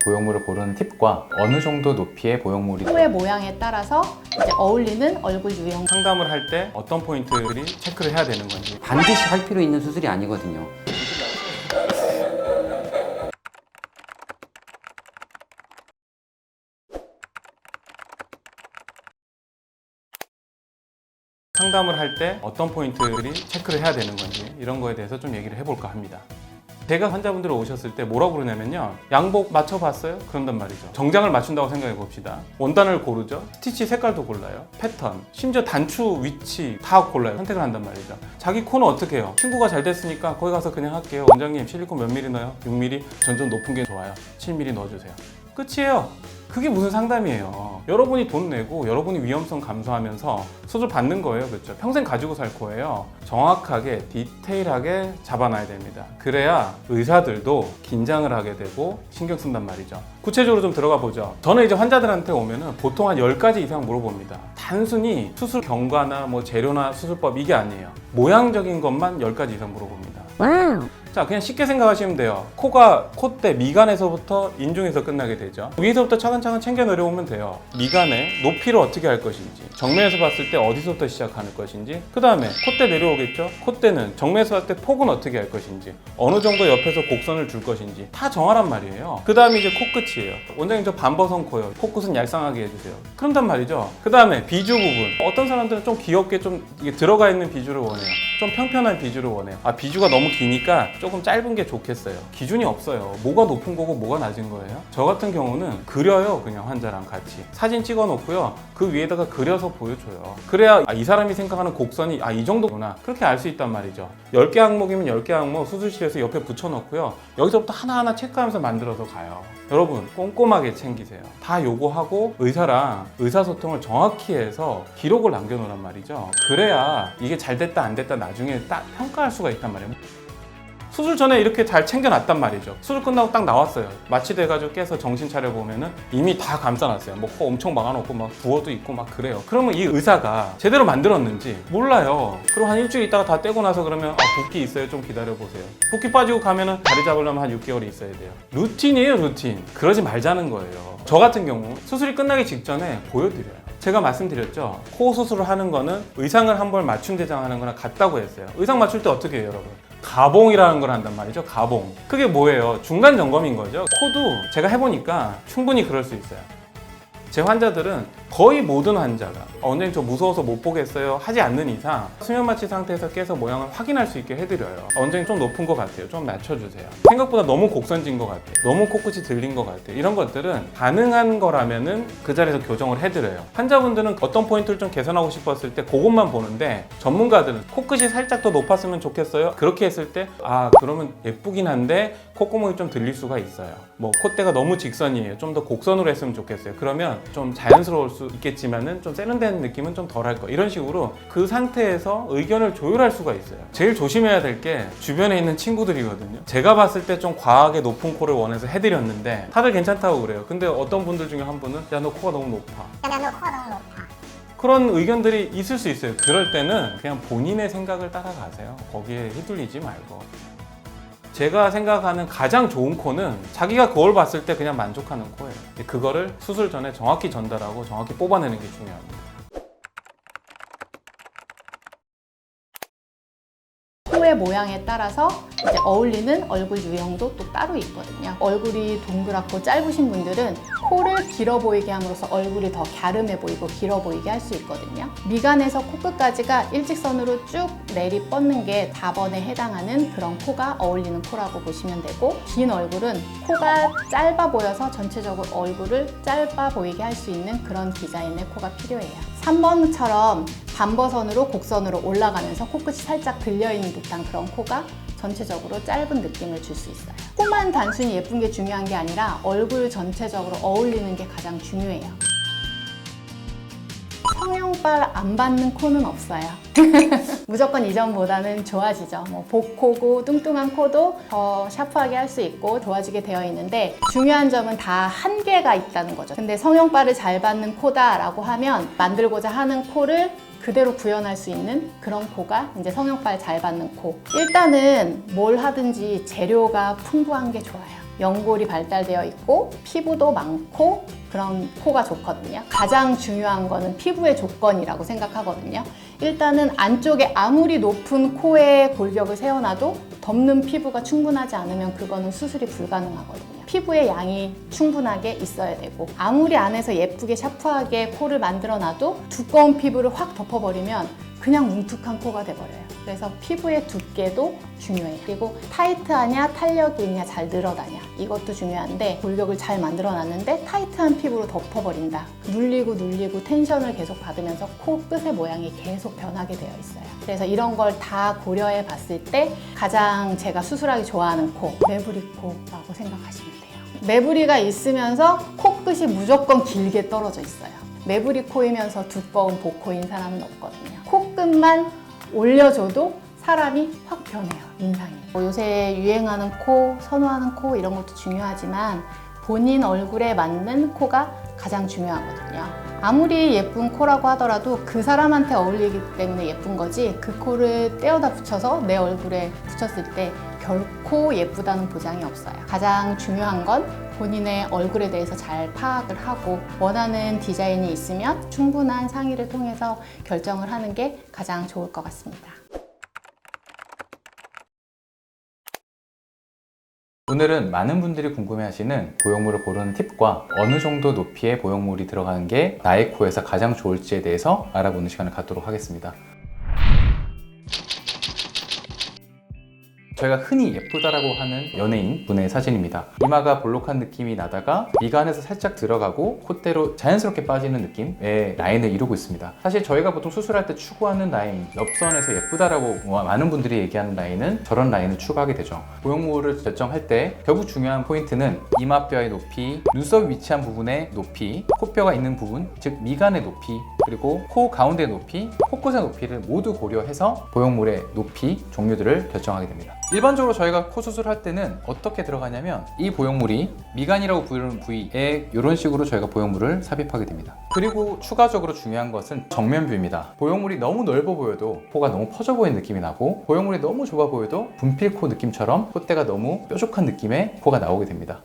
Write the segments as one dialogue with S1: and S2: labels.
S1: 보형물을 고르는 팁과 어느 정도 높이의 보형물이
S2: 코의 모양에 따라서 이제 어울리는 얼굴 유형.
S3: 상담을 할 때 어떤 포인트들이 체크를 해야 되는 건지.
S4: 반드시 할 필요 있는 수술이 아니거든요.
S3: 상담을 할 때 어떤 포인트들이 체크를 해야 되는 건지 이런 거에 대해서 좀 얘기를 해볼까 합니다. 제가 환자분들 오셨을 때 뭐라고 그러냐면요, 양복 맞춰봤어요? 그런단 말이죠. 정장을 맞춘다고 생각해 봅시다. 원단을 고르죠, 스티치 색깔도 골라요, 패턴, 심지어 단추 위치 다 골라요. 선택을 한단 말이죠. 자기 코는 어떻게 해요? 친구가 잘 됐으니까 거기 가서 그냥 할게요. 원장님 실리콘 몇 미리 넣어요? 6mm? 전 좀 높은 게 좋아요. 7mm 넣어주세요. 끝이에요. 그게 무슨 상담이에요. 여러분이 돈 내고 여러분이 위험성 감수하면서 수술 받는 거예요. 그렇죠? 평생 가지고 살 거예요. 정확하게 디테일하게 잡아놔야 됩니다. 그래야 의사들도 긴장을 하게 되고 신경 쓴단 말이죠. 구체적으로 좀 들어가 보죠. 저는 이제 환자들한테 오면은 보통 한 10가지 이상 물어봅니다. 단순히 수술 경과나 뭐 재료나 수술법 이게 아니에요. 모양적인 것만 10가지 이상 물어봅니다. 자, 그냥 쉽게 생각하시면 돼요. 코가 콧대 미간에서부터 인중에서 끝나게 되죠. 위에서부터 차근차근 챙겨 내려오면 돼요. 미간의 높이를 어떻게 할 것인지, 정면에서 봤을 때 어디서부터 시작하는 것인지, 그 다음에 콧대 내려오겠죠. 콧대는 정면에서 봤을 때 폭은 어떻게 할 것인지, 어느 정도 옆에서 곡선을 줄 것인지 다 정하란 말이에요. 그 다음에 이제 코끝이에요. 원장님 저 반버선 코요. 코끝은 얄쌍하게 해주세요. 그런단 말이죠. 그 다음에 비주 부분. 어떤 사람들은 좀 귀엽게 좀 이게 들어가 있는 비주를 원해요. 좀 평평한 비주를 원해요. 아, 비주가 너무 기니까 조금 짧은 게 좋겠어요. 기준이 없어요. 뭐가 높은 거고 뭐가 낮은 거예요. 저 같은 경우는 그려요. 그냥 환자랑 같이 사진 찍어 놓고요, 그 위에다가 그려서 보여줘요. 그래야 이 사람이 생각하는 곡선이 이 정도구나, 그렇게 알 수 있단 말이죠. 10개 항목이면 10개 항목 수술실에서 옆에 붙여 놓고요, 여기서부터 하나하나 체크하면서 만들어서 가요. 여러분 꼼꼼하게 챙기세요. 다 요구하고 의사랑 의사소통을 정확히 해서 기록을 남겨놓으란 말이죠. 그래야 이게 잘 됐다 안 됐다 나중에 딱 평가할 수가 있단 말이에요. 수술 전에 이렇게 잘 챙겨놨단 말이죠. 수술 끝나고 딱 나왔어요. 마취돼가지고 깨서 정신 차려보면은 이미 다 감싸놨어요. 뭐 코 엄청 막아놓고 막 부어도 있고 막 그래요. 그러면 이 의사가 제대로 만들었는지 몰라요. 그럼 한 일주일 있다가 다 떼고 나서 그러면 붓기 있어요, 좀 기다려보세요. 붓기 빠지고 가면은 자리 잡으려면 한 6개월이 있어야 돼요. 루틴이에요, 루틴. 그러지 말자는 거예요. 저 같은 경우 수술이 끝나기 직전에 보여드려요. 제가 말씀드렸죠, 코 수술을 하는 거는 의상을 한 벌 맞춤 대장하는 거랑 같다고 했어요. 의상 맞출 때 어떻게 해요, 여러분? 가봉이라는 걸 한단 말이죠. 가봉. 그게 뭐예요? 중간 점검인 거죠. 코도 제가 해보니까 충분히 그럴 수 있어요. 제 환자들은 거의 모든 환자가 원장님 저 무서워서 못 보겠어요 하지 않는 이상 수면 마취 상태에서 깨서 모양을 확인할 수 있게 해드려요. 원장님 좀 높은 것 같아요. 좀 낮춰주세요. 생각보다 너무 곡선진 것 같아요. 너무 코끝이 들린 것 같아요. 이런 것들은 가능한 거라면은 그 자리에서 교정을 해드려요. 환자분들은 어떤 포인트를 좀 개선하고 싶었을 때 그것만 보는데, 전문가들은 코끝이 살짝 더 높았으면 좋겠어요. 그렇게 했을 때 그러면 예쁘긴 한데 콧구멍이 좀 들릴 수가 있어요. 뭐 콧대가 너무 직선이에요. 좀 더 곡선으로 했으면 좋겠어요. 그러면 좀 자연스러울 수 있겠지만은 좀 세련된 느낌은 좀 덜할 거. 이런 식으로 그 상태에서 의견을 조율할 수가 있어요. 제일 조심해야 될 게 주변에 있는 친구들이거든요. 제가 봤을 때 좀 과하게 높은 코를 원해서 해드렸는데 다들 괜찮다고 그래요. 근데 어떤 분들 중에 한 분은 야 너 코가 너무 높아. 그런 의견들이 있을 수 있어요. 그럴 때는 그냥 본인의 생각을 따라가세요. 거기에 휘둘리지 말고. 제가 생각하는 가장 좋은 코는 자기가 거울 봤을 때 그냥 만족하는 코예요. 그거를 수술 전에 정확히 전달하고 정확히 뽑아내는 게 중요합니다.
S2: 코의 모양에 따라서 이제 어울리는 얼굴 유형도 또 따로 있거든요. 얼굴이 동그랗고 짧으신 분들은 코를 길어 보이게 함으로써 얼굴이 더 갸름해 보이고 길어 보이게 할 수 있거든요. 미간에서 코끝까지가 일직선으로 쭉 내리 뻗는 게 4번에 해당하는 그런 코가 어울리는 코라고 보시면 되고, 긴 얼굴은 코가 짧아 보여서 전체적으로 얼굴을 짧아 보이게 할 수 있는 그런 디자인의 코가 필요해요. 3번처럼 반버선으로 곡선으로 올라가면서 코끝이 살짝 들려있는 듯한 그런 코가 전체적으로 짧은 느낌을 줄 수 있어요. 코만 단순히 예쁜 게 중요한 게 아니라 얼굴 전체적으로 어울리는 게 가장 중요해요. 성형발 안 받는 코는 없어요. 무조건 이전보다는 좋아지죠. 뭐 복코고 뚱뚱한 코도 더 샤프하게 할 수 있고 좋아지게 되어 있는데, 중요한 점은 다 한계가 있다는 거죠. 근데 성형발을 잘 받는 코다라고 하면 만들고자 하는 코를 그대로 구현할 수 있는 그런 코가 이제 성형발 잘 받는 코. 일단은 뭘 하든지 재료가 풍부한 게 좋아요. 연골이 발달되어 있고 피부도 많고 그런 코가 좋거든요. 가장 중요한 거는 피부의 조건이라고 생각하거든요. 일단은 안쪽에 아무리 높은 코에 골격을 세워놔도 덮는 피부가 충분하지 않으면 그거는 수술이 불가능하거든요. 피부의 양이 충분하게 있어야 되고 아무리 안에서 예쁘게 샤프하게 코를 만들어놔도 두꺼운 피부를 확 덮어버리면 그냥 뭉툭한 코가 돼버려요. 그래서 피부의 두께도 중요해요. 그리고 타이트하냐 탄력이 있냐 잘 늘어나냐 이것도 중요한데 골격을 잘 만들어놨는데 타이트한 피부로 덮어버린다. 눌리고 텐션을 계속 받으면서 코 끝의 모양이 계속 변하게 되어 있어요. 그래서 이런 걸 다 고려해 봤을 때 가장 제가 수술하기 좋아하는 코, 매부리 코라고 생각하시면 돼요. 매부리가 있으면서 코끝이 무조건 길게 떨어져 있어요. 매부리 코이면서 두꺼운 보코인 사람은 없거든요. 코끝만 올려줘도 사람이 확 변해요, 인상이. 요새 유행하는 코, 선호하는 코 이런 것도 중요하지만 본인 얼굴에 맞는 코가 가장 중요하거든요. 아무리 예쁜 코라고 하더라도 그 사람한테 어울리기 때문에 예쁜 거지 그 코를 떼어다 붙여서 내 얼굴에 붙였을 때 결코 예쁘다는 보장이 없어요. 가장 중요한 건 본인의 얼굴에 대해서 잘 파악을 하고 원하는 디자인이 있으면 충분한 상의를 통해서 결정을 하는 게 가장 좋을 것 같습니다.
S1: 오늘은 많은 분들이 궁금해하시는 보형물을 고르는 팁과 어느 정도 높이의 보형물이 들어가는 게 나의 코에서 가장 좋을지에 대해서 알아보는 시간을 갖도록 하겠습니다. 저희가 흔히 예쁘다라고 하는 연예인 분의 사진입니다. 이마가 볼록한 느낌이 나다가 미간에서 살짝 들어가고 콧대로 자연스럽게 빠지는 느낌의 라인을 이루고 있습니다. 사실 저희가 보통 수술할 때 추구하는 라인, 옆선에서 예쁘다라고 많은 분들이 얘기하는 라인은 저런 라인을 추구하게 되죠. 보형물을 결정할 때 결국 중요한 포인트는 이마뼈의 높이, 눈썹 위치한 부분의 높이, 코뼈가 있는 부분, 즉 미간의 높이, 그리고 코 가운데 높이, 코끝의 높이를 모두 고려해서 보형물의 높이, 종류들을 결정하게 됩니다. 일반적으로 저희가 코 수술할 때는 어떻게 들어가냐면 이 보형물이 미간이라고 부르는 부위에 이런 식으로 저희가 보형물을 삽입하게 됩니다. 그리고 추가적으로 중요한 것은 정면뷰입니다. 보형물이 너무 넓어 보여도 코가 너무 퍼져 보이는 느낌이 나고 보형물이 너무 좁아 보여도 분필코 느낌처럼 콧대가 너무 뾰족한 느낌의 코가 나오게 됩니다.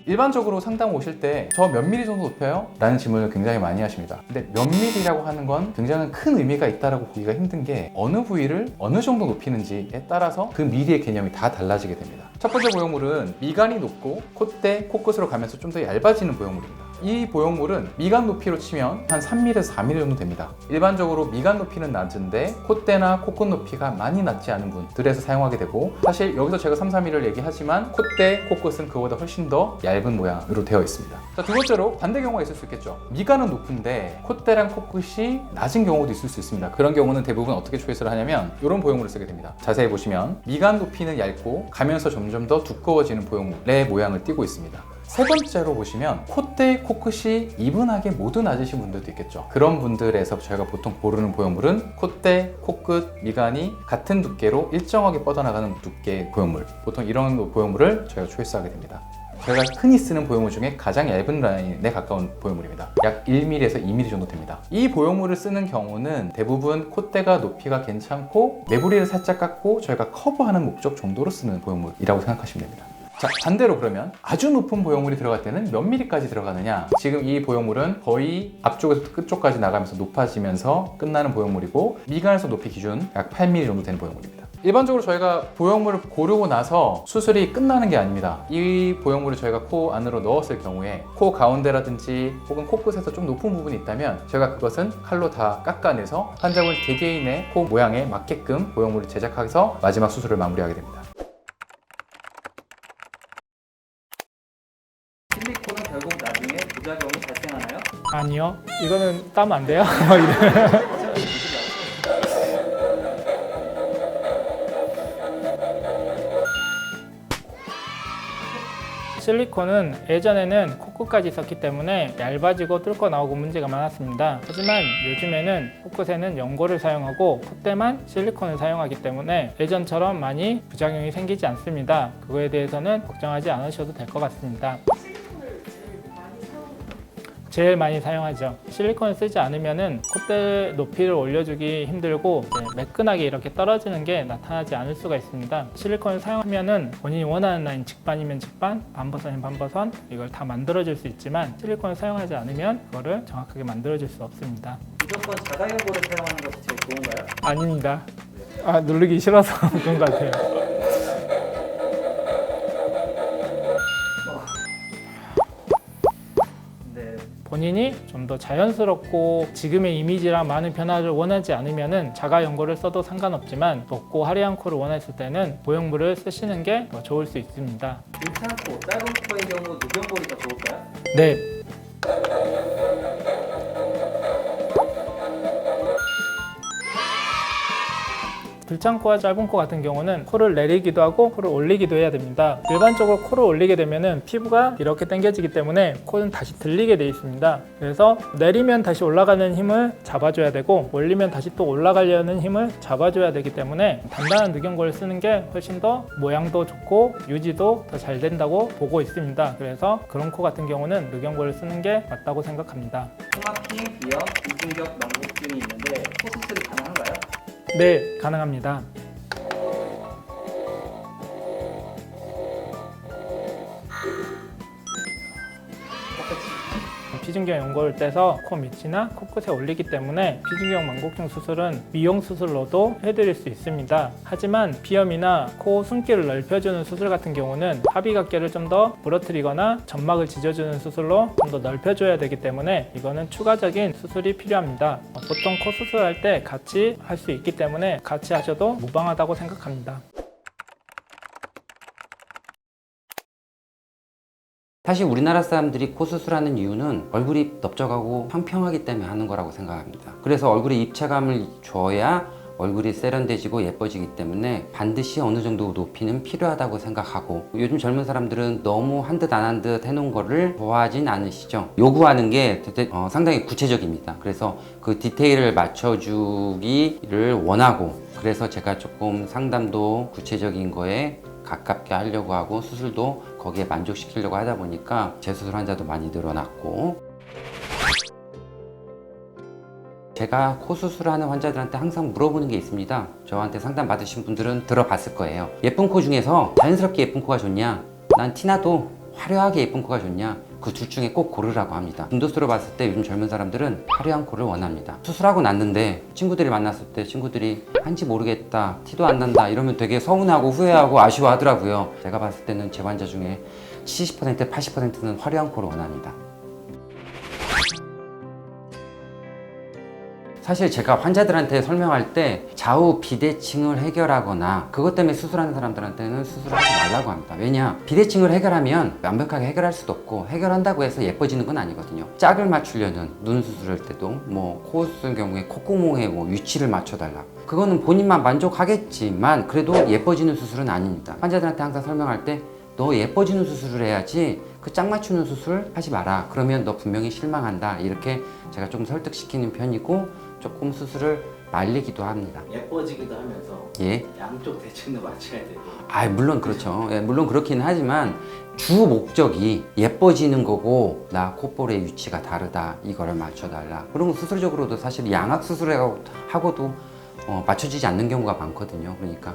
S1: 일반적으로 상담 오실 때 저 몇 미리 정도 높여요? 라는 질문을 굉장히 많이 하십니다. 근데 몇 미리라고 하는 건 굉장히 큰 의미가 있다고 보기가 힘든 게 어느 부위를 어느 정도 높이는지에 따라서 그 미리의 개념이 다 달라지게 됩니다. 첫 번째 보형물은 미간이 높고 콧대, 코끝으로 가면서 좀 더 얇아지는 보형물입니다. 이 보형물은 미간 높이로 치면 한 3mm에서 4mm 정도 됩니다. 일반적으로 미간 높이는 낮은데 콧대나 코끝 높이가 많이 낮지 않은 분들에서 사용하게 되고 사실 여기서 제가 3, 4mm를 얘기하지만 콧대, 코끝은 그보다 훨씬 더 얇은 모양으로 되어 있습니다. 자, 두 번째로 반대 경우가 있을 수 있겠죠. 미간은 높은데 콧대랑 코끝이 낮은 경우도 있을 수 있습니다. 그런 경우는 대부분 어떻게 초이스를 하냐면 이런 보형물을 쓰게 됩니다. 자세히 보시면 미간 높이는 얇고 가면서 점점 더 두꺼워지는 보형물의 모양을 띠고 있습니다. 세 번째로 보시면 콧대, 코끝이 이분하게 모두 낮으신 분들도 있겠죠. 그런 분들에서 저희가 보통 고르는 보형물은 콧대, 코끝, 미간이 같은 두께로 일정하게 뻗어나가는 두께의 보형물, 보통 이런 보형물을 저희가 초이스하게 됩니다. 저희가 흔히 쓰는 보형물 중에 가장 얇은 라인에 가까운 보형물입니다. 약 1mm에서 2mm 정도 됩니다. 이 보형물을 쓰는 경우는 대부분 콧대가 높이가 괜찮고 매부리를 살짝 깎고 저희가 커버하는 목적 정도로 쓰는 보형물이라고 생각하시면 됩니다. 자, 반대로 그러면 아주 높은 보형물이 들어갈 때는 몇 mm까지 들어가느냐? 지금 이 보형물은 거의 앞쪽에서 끝쪽까지 나가면서 높아지면서 끝나는 보형물이고 미간에서 높이 기준 약 8mm 정도 되는 보형물입니다. 일반적으로 저희가 보형물을 고르고 나서 수술이 끝나는 게 아닙니다. 이 보형물을 저희가 코 안으로 넣었을 경우에 코 가운데라든지 혹은 코끝에서 좀 높은 부분이 있다면 저희가 그것은 칼로 다 깎아내서 환자분 개개인의 코 모양에 맞게끔 보형물을 제작해서 마지막 수술을 마무리하게 됩니다.
S4: 실리콘은 결국 나중에 부작용이 발생하나요?
S5: 아니요. 이거는 따면 안 돼요. 실리콘은 예전에는 코끝까지 있었기 때문에 얇아지고 뚫고 나오고 문제가 많았습니다. 하지만 요즘에는 코끝에는 연고를 사용하고 콧대만 실리콘을 사용하기 때문에 예전처럼 많이 부작용이 생기지 않습니다. 그거에 대해서는 걱정하지 않으셔도 될 것 같습니다. 제일 많이 사용하죠. 실리콘을 쓰지 않으면은 콧대 높이를 올려주기 힘들고 이제 매끈하게 이렇게 떨어지는 게 나타나지 않을 수가 있습니다. 실리콘을 사용하면은 본인이 원하는 라인 직반이면 직반, 반버선이면 반버선 이걸 다 만들어줄 수 있지만 실리콘을 사용하지 않으면 그거를 정확하게 만들어줄 수 없습니다.
S4: 무조건 자가연고를 사용하는 것이 제일 좋은가요?
S5: 아닙니다. 누르기 싫어서 그런 것 같아요.
S4: 네.
S5: 본인이 좀 더 자연스럽고 지금의 이미지랑 많은 변화를 원하지 않으면은 자가 연고를 써도 상관없지만 높고 화려한 코를 원했을 때는 모형물을 쓰시는 게 더 좋을 수 있습니다.
S4: 길창 코, 짧은 코의 경우 누경볼이 더 좋을까요?
S5: 네. 길창 코와 짧은 코 같은 경우는 코를 내리기도 하고 코를 올리기도 해야 됩니다. 일반적으로 코를 올리게 되면은 피부가 이렇게 당겨지기 때문에 코는 다시 들리게 돼 있습니다. 그래서 내리면 다시 올라가는 힘을 잡아줘야 되고 올리면 다시 또 올라가려는 힘을 잡아줘야 되기 때문에 단단한 누경골을 쓰는 게 훨씬 더 모양도 좋고 유지도 더 잘 된다고 보고 있습니다. 그래서 그런 코 같은 경우는 누경골을 쓰는 게 맞다고 생각합니다.
S4: 코막힘, 비염, 이중격 망곡증이 있는데 코 수술이 가능한가요?
S5: 네, 가능합니다. 피중경 연골을 떼서 코 밑이나 코끝에 올리기 때문에 피중경 망곡증 수술은 미용 수술로도 해드릴 수 있습니다. 하지만 비염이나 코 숨기를 넓혀주는 수술 같은 경우는 합의각계를 좀 더 부러뜨리거나 점막을 지져주는 수술로 좀 더 넓혀줘야 되기 때문에 이거는 추가적인 수술이 필요합니다. 보통 코 수술할 때 같이 할 수 있기 때문에 같이 하셔도 무방하다고 생각합니다.
S6: 사실 우리나라 사람들이 코 수술하는 이유는 얼굴이 넓적하고 평평하기 때문에 하는 거라고 생각합니다. 그래서 얼굴에 입체감을 줘야 얼굴이 세련돼지고 예뻐지기 때문에 반드시 어느 정도 높이는 필요하다고 생각하고 요즘 젊은 사람들은 너무 한 듯 안 한 듯 해놓은 거를 좋아하진 않으시죠. 요구하는 게 상당히 구체적입니다. 그래서 그 디테일을 맞춰주기를 원하고 그래서 제가 조금 상담도 구체적인 거에 가깝게 하려고 하고 수술도 거기에 만족시키려고 하다 보니까 재수술 환자도 많이 늘어났고 제가 코 수술하는 환자들한테 항상 물어보는 게 있습니다. 저한테 상담 받으신 분들은 들어봤을 거예요. 예쁜 코 중에서 자연스럽게 예쁜 코가 좋냐? 난 티나도 화려하게 예쁜 코가 좋냐? 그 둘 중에 꼭 고르라고 합니다. 빈도수로 봤을 때 요즘 젊은 사람들은 화려한 코를 원합니다. 수술하고 났는데 친구들이 만났을 때 친구들이 한지 모르겠다, 티도 안 난다 이러면 되게 서운하고 후회하고 아쉬워하더라고요. 제가 봤을 때는 제 환자 중에 70%, 80%는 화려한 코를 원합니다. 사실 제가 환자들한테 설명할 때 좌우 비대칭을 해결하거나 그것 때문에 수술하는 사람들한테는 수술하지 말라고 합니다. 왜냐? 비대칭을 해결하면 완벽하게 해결할 수도 없고 해결한다고 해서 예뻐지는 건 아니거든요. 짝을 맞추려는 눈 수술할 때도 뭐 코 수술 경우에 콧구멍에 뭐 위치를 맞춰달라. 그거는 본인만 만족하겠지만 그래도 예뻐지는 수술은 아닙니다. 환자들한테 항상 설명할 때 너 예뻐지는 수술을 해야지 그 짝 맞추는 수술 하지 마라. 그러면 너 분명히 실망한다. 이렇게 제가 좀 설득시키는 편이고 조금 수술을 말리기도 합니다.
S7: 예뻐지기도 하면서
S6: 예.
S7: 양쪽 대칭도 맞춰야 되고.
S6: 물론 그렇죠. 예, 물론 그렇기는 하지만 주 목적이 예뻐지는 거고 나 콧볼의 위치가 다르다. 이거를 맞춰달라. 그런 수술적으로도 사실 양악 수술하고도 맞춰지지 않는 경우가 많거든요. 그러니까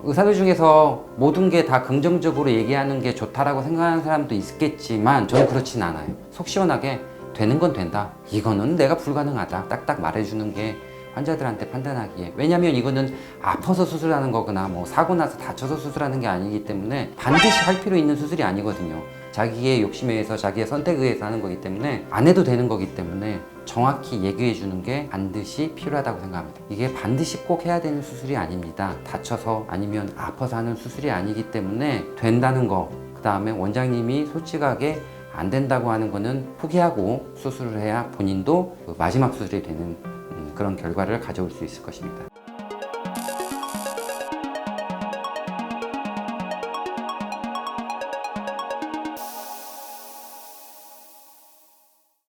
S6: 의사들 중에서 모든 게 다 긍정적으로 얘기하는 게 좋다라고 생각하는 사람도 있겠지만 저는 그렇진 않아요. 속 시원하게 되는 건 된다. 이거는 내가 불가능하다. 딱딱 말해주는 게 환자들한테 판단하기에. 왜냐면 이거는 아파서 수술하는 거거나 뭐 사고 나서 다쳐서 수술하는 게 아니기 때문에 반드시 할 필요 있는 수술이 아니거든요. 자기의 욕심에 의해서 자기의 선택에 의해서 하는 거기 때문에 안 해도 되는 거기 때문에 정확히 얘기해 주는 게 반드시 필요하다고 생각합니다. 이게 반드시 꼭 해야 되는 수술이 아닙니다. 다쳐서 아니면 아파서 하는 수술이 아니기 때문에 된다는 거, 그 다음에 원장님이 솔직하게 안 된다고 하는 거는 포기하고 수술을 해야 본인도 마지막 수술이 되는 그런 결과를 가져올 수 있을 것입니다.